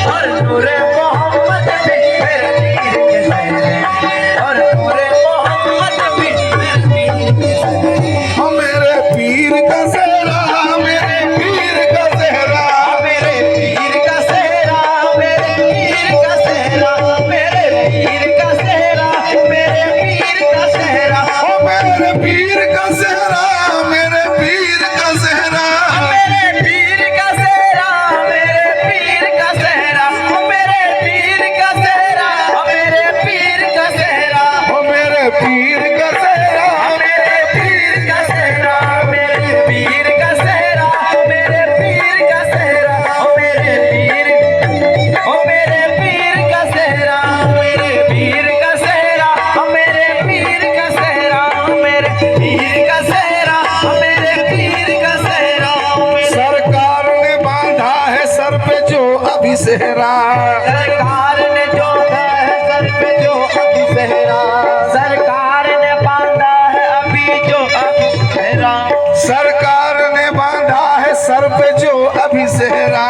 और नूरे मोहम्मद भी मेरे पीर के सहरे, और नूरे मोहम्मद भी मेरे पीर के सहरे। ओ मेरे पीर का सेहरा, मेरे पीर का सेहरा, मेरे पीर का सेहरा, मेरे पीर का सेहरा, मेरे पीर का सेहरा, मेरे पीर का सेहरा। ओ मेरे पीर का सेहरा, मेरे पीर का सेहरा, मेरे पीर का सेहरा, मेरे पीर का सेहरा, मेरे पीर का सेहरा, मेरे पीर का सेहरा। ओ मेरे पीर का सेहरा, मेरे पीर का सेहरा, मेरे पीर का सेहरा, मेरे पीर का सेहरा, मेरे पीर, ओ मेरे पीर का सेहरा, मेरे पीर का सेहरा, मेरे पीर का सेहरा, मेरे पीर का सेहरा, मेरे पीर का सेहरा। सरकार ने बांधा है सर पे जो अभी सेहरा, सरकार ने जो है सर पे जो अभी सेहरा, सरकार ने बांधा है अभी जो अभी सेहरा, सरकार ने बांधा है सर पे जो अभी सेहरा,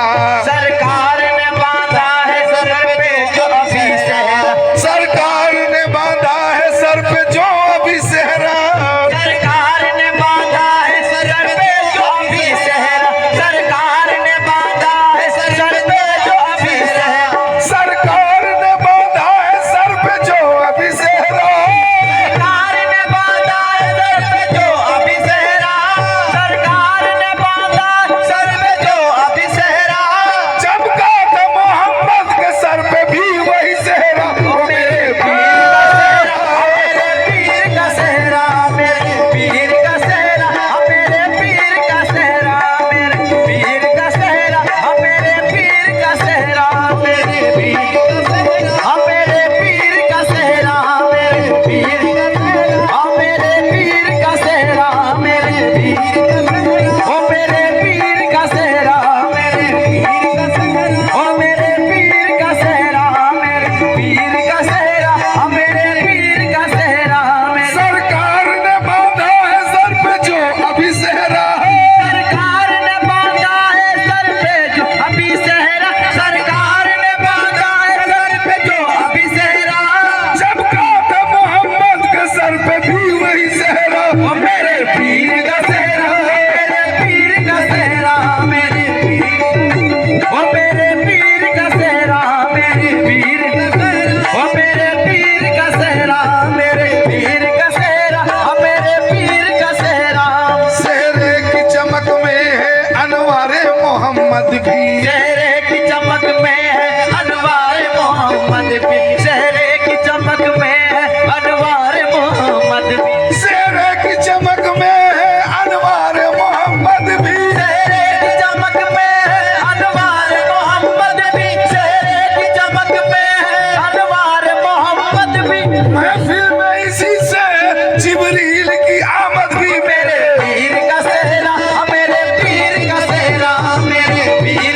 सरकार ने बांधा है सर पे जो अभी सेहरा, सरकार ने बांधा है सर पे जो अभी सेहरा, सरकार ने बांधा है सर पे जो अभी सेहरा, सरकार ने बांधा है सर पे जो अभी सेहरा, सरकार ने बांधा है सर पे जो अभी सेहरा, सरकार ने बांधा है सर पे जो अभी सेहरा, सरकार ने बांधा सर पे जो अभी सेहरा। चमका था मोहम्मद के सर पे भी वही सेहरा। ओ मेरे पीर का सेहरा, मेरे पीर का सेहरा, मेरे पीर का सेहरा, मेरे पीर का सेहरा, मेरे पीर का सेहरा, मेरे पीर का सेहरा, मेरे पीर का सेहरा, मेरे पीर का सेहरा, मेरे पीर का सेहरा, मेरे पीर का सेहरा, ओ मेरे पीर का सेहरा, मेरे पीर का सेहरा, ओ मेरे पीर का सेहरा, मेरे पीर का सेहरा, मेरे पीर का सेहरा, मेरे सरकार ने बांधा है सर पे जो अभी सेहरा, सरकार ने बांधा है सर पे जो अभी सेहरा, सरकार ने बांधा है सर पे जो अभी सेहरा। चमका था मोहम्मद के सर पे भी वही सेहरा। ओ मेरे पीर का सेहरा, मेरे पीर का सेहरा, मेरे पीर, ओ मेरे पीर का सेहरा, मेरे पीर का सेहरा, ओ मेरे पीर का सेहरा, मेरे पीर का सेहरा, मेरे पीर का सेहरा। सेहरे की चमक में है अनवारे मोहम्मद भी, चेहरे की चमक में है अनवार मोहम्मद भी, चेहरे की चमक में है अनवार मोहम्मद भी, सेहरे की चमक में है अनवारे मोहम्मद भी, चेहरे की चमक में है अनवार मोहम्मद भी, चेहरे की चमक में है अनवार मोहम्मद भी। महफिल में इसी से जिब्रील की आमद भी। मेरे पीर का सेहरा, मेरे पीर का सेहरा, मेरे पीर,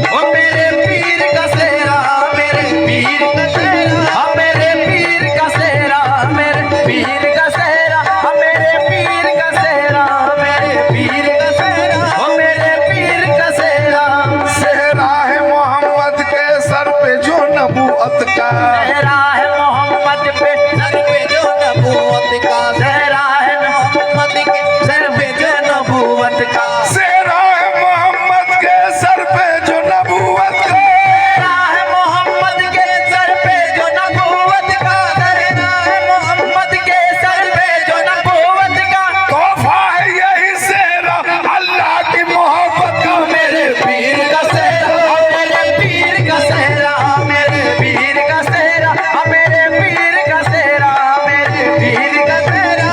ओ मेरे पीर का सेहरा, मेरे पीर का सेहरा, मेरे पीर का सेहरा, मेरे पीर का सेहरा, मेरे पीर का सेहरा, मेरे पीर का सेहरा, ओ मेरे पीर का सेहरा। सेहरा है मोहम्मद के सर पे जो नबूवत का, सेहरा है मोहम्मद पे सर पे जो नबूवत का, सेहरा है मोहम्मद के सर पे जो नबूवत का, सेहरा है मोहम्मद के सर पे जो नबूवत का, सेहरा है मोहम्मद के सर पे जो नबूवत का, सेहरा है मोहम्मद के सर पे जो नबूवत का। तोहफा है यही सेहरा अल्लाह की मोहब्बत का। मेरे पीर का सेहरा, मेरे पीर का सेहरा, मेरे पीर का सेहरा, मेरे पीर का सेहरा, मेरे पीर का सेहरा,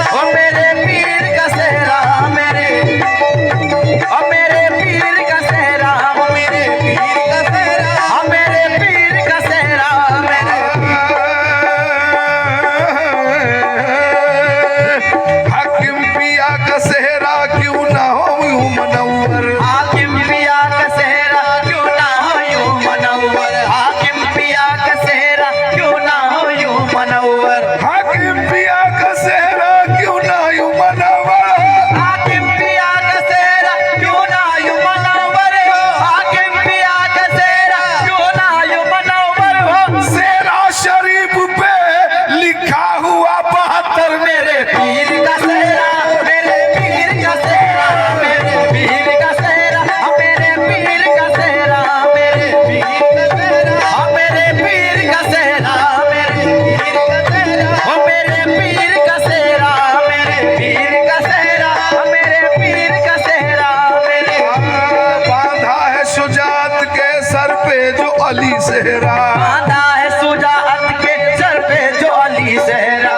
पे जो अली सेहरा, बांधा है सुजात के सर पे जो अली सेहरा,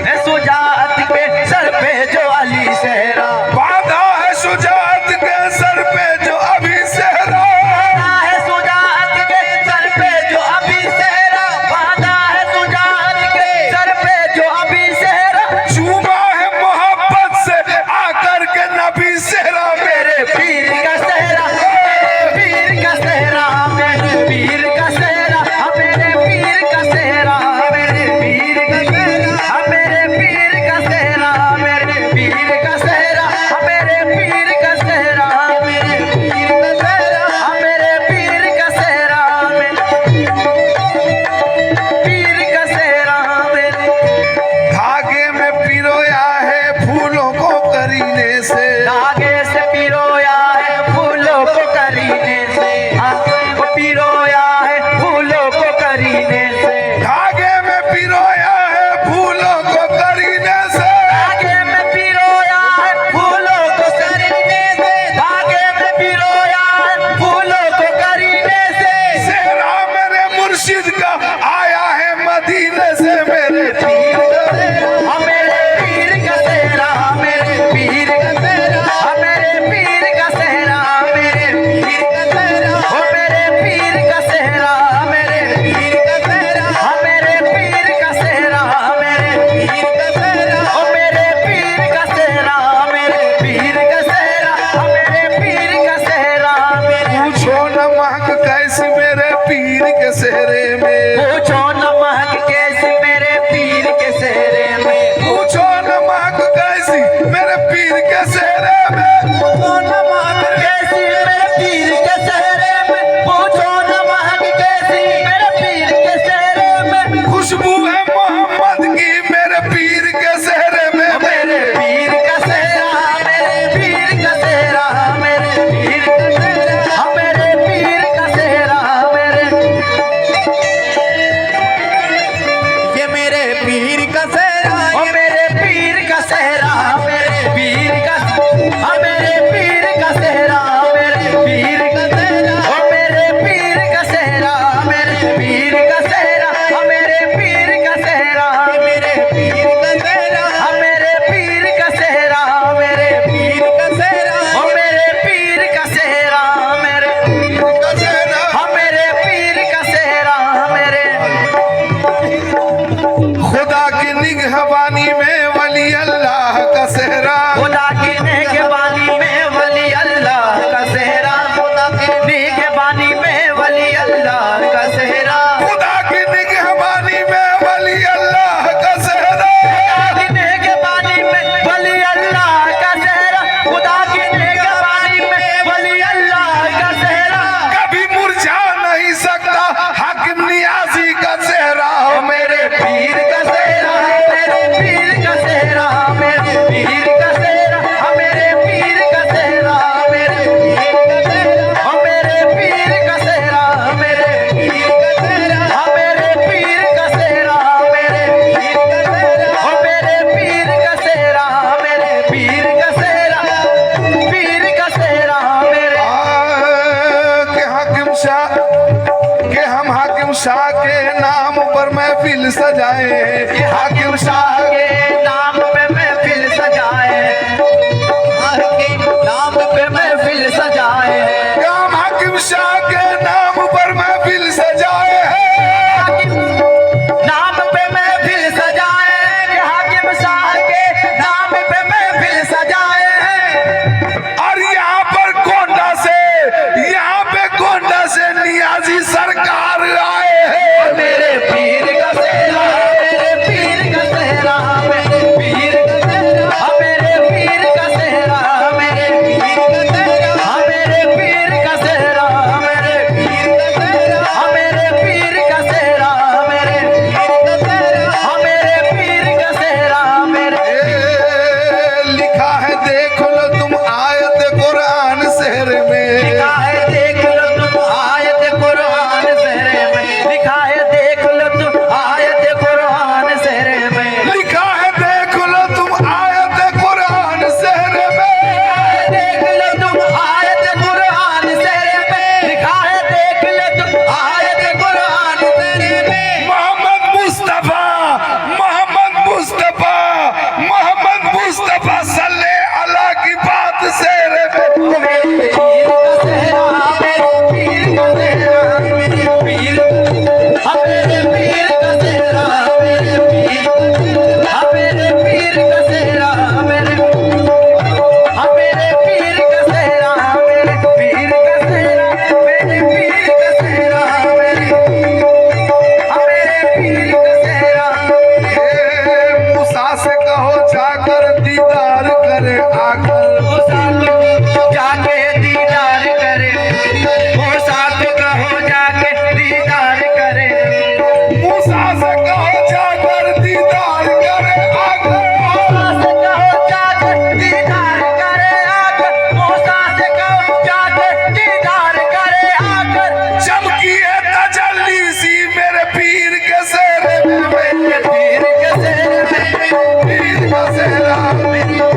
है सुजात के सर पे जो अली सेहरा, बांधा है शुजात के सर पे जो अभी सेहरा, बांधा है सुजात के सर पे जो अभी सेहरा, बांधा है सुजात के सर पे जो अभी सेहरा, चूमा है मोहब्बत से आकर के नबी सेहरा, मेरे पीर का सेहरा, पीर का सेहरा, मेरे पीर का सेहरा, मेरे पीर का सेहरा, मेरे पीर का सेहरा, मेरे पीर का सेहरा, मेरे पीर का सेहरा, मेरे पीर का सेहरा, मेरे पीर का सेहरा, मेरे पीर का सेहरा, पीर का सेहरा, मेरे धागे में पिरोया है फूलों को करीने से, धागे से पिरोया है फूलों को करीने से, वो पिरोया है फूलों को करीने से, धागे में पिरोया है फूलों को करीने से, धागे में पिरोया है फूलों को करीने से, धागे में पिरोया है फूलों को करीने से, सेहरा मेरे मुर्शिद का आया है मदीने से, मेरे पीर का सेहरा, मेरे पीर का सेहरा, मेरे पीर का सेहरा, मेरे पीर का सेहरा, मेरे पीर का सेहरा, मेरे पीर का सेहरा, मेरे पीर का सेहरा, मेरे पीर का सेहरा, मेरे पीर का सेहरा, मेरे पीर का सेहरा, मेरे पीर का सेहरा, मेरे पीर का सेहरा, पूछो न महक कैसी मेरे पीर के सेहरे में, पूछो न महक कैसी मेरे पीर के सेहरे में, पूछो न महक कैसी मेरे पीर के सेहरे में, पूछो न महक कैसी मेरे पीर के सेहरे में, पूछो न महक कैसी मेरे पीर के सेहरे में, खुशबू है मोहम्मद की मेरे पीर के सेहरे में, मेरे पीर का सेहरा, मेरे पीर का सेहरा, मेरे पीर का सेहरा, मेरे पीर का सेहरा, मेरे ये मेरे पीर का सेहरा, ये मेरे पीर का सेहरा, मेरे पीर का, मेरे पीर का सेहरा, मेरे पीर का सेहरा, मेरे पीर का सेहरा, मेरे पीर का सेहरा, मेरे पीर का सेहरा, मेरे पीर का सेहरा, मेरे पीर का सेहरा, मेरे पीर का सेहरा, मेरे पीर का सेहरा, मेरे पीर का सेहरा, मेरे पीर का सेहरा, मेरे खुदा की निगहबानी में वली अल्लाह का सेहरा, खुदा की निगहबानी में वली अल्लाह का सेहरा, खुदा की निगहबानी में वली अल्लाह का सेहरा, खुदा की निगहबानी में वली अल्लाह का सेहरा, खुदा की निगहबानी में वली अल्लाह का सेहरा, खुदा की निगहबानी में वली अल्लाह का सेहरा, कभी मुरझा नहीं सकता हाकिम नियाजी का सेहरा, मेरे पीर का सेहरा, मेरे पीर का सेहरा, मेरे पीर का सेहरा, मेरे पीर का सेहरा, मेरे पीर का सेहरा, मेरे पीर का सेहरा, मेरे पीर का सेहरा, मेरे पीर का सेहरा, मेरे पीर का सेहरा, मेरे पीर का सेहरा, पीर का सेहरा, मेरे के हाकिम शाह के हम हाकिम शाह के नाम पर महफिल सजाए, हाकिम शाह के नाम पे महफिल सजाए, नाम पे महफिल सजाए, हम हाकिम शाह के नाम पर महफिल सजाए हैं, नाम पे महफिल सजाए, हाकिम शाह के नाम पे महफिल सजाए हैं, और यहाँ पर गोंडा से नियाजी सरकार आए हैं, मेरे पीर का सेहरा, मेरे पीर का सेहरा, मेरे पीर का सेहरा, मेरे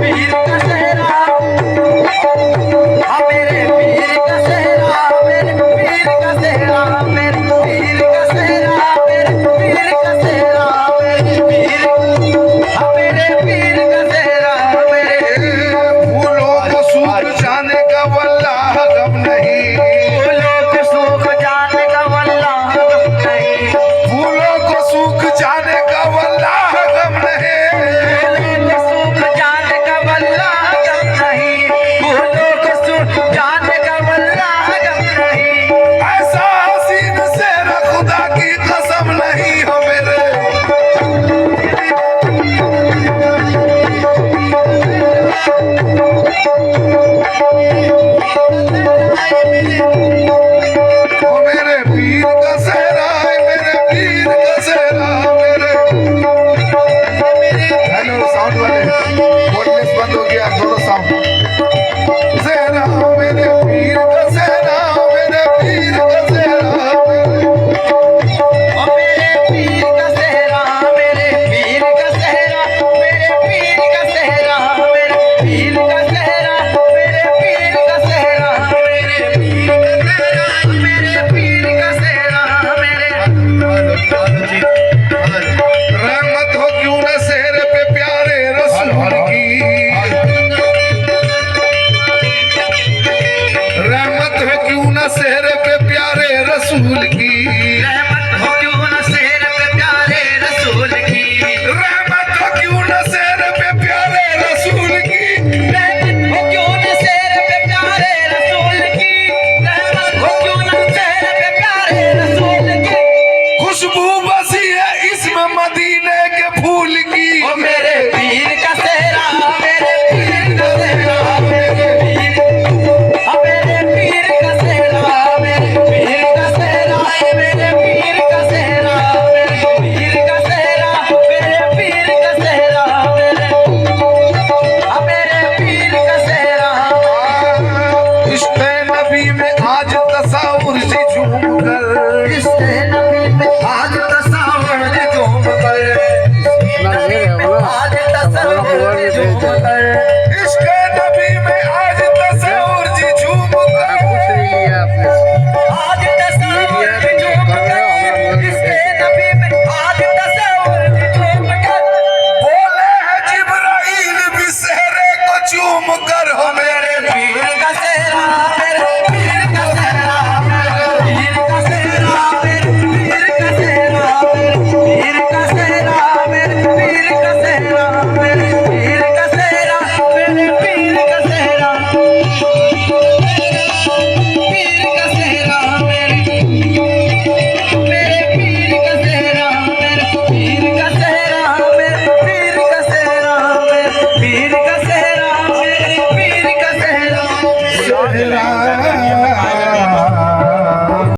पीर का सेहरा, हाँ मेरे पीर का सेहरा, मेरे पीर का सेहरा, मेरे पीर का सेहरा, मेरे पीर का सेहरा, मेरे पीर, हाँ मेरे पीर का सेहरा, मेरे फूलों को सूख जाने का वल्लाह गम नहीं, फूलों को सूख जाने का वल्लाह गम नहीं, फूलों को सूख जाने का वल्लाह गम नहीं, फूलों को सूख जाने का वल्लाह गम नहीं, फूलों को सूख जाने का वल्लाह गम नहीं। ऐसा हसीन सेहरा खुदा की कसम नहीं हो मेरे, ओ मेरे पीर का सेहरा है, मेरे पीर का सेहरा मेरे। हेलो साउंड वाले, वॉइस बंद हो गया, थोड़ा साउंड। सेहरा मेरे पीर का सेहरा, मेरे पीर का सेहरा मेरे। ओ मेरे पीर का सेहरा, मेरे पीर का सेहरा, मेरे पीर का सेहरा, मेरे पीर का सेहरा, मेरे पीर का सेहरा, मेरे पीर का सेहरा, मेरे पीर का सेहरा, मेरे रहमत हो क्यों न सेहरे पे प्यारे रसूल की, रहमत हो क्यों न सेहरे पे प्यारे रसूल की।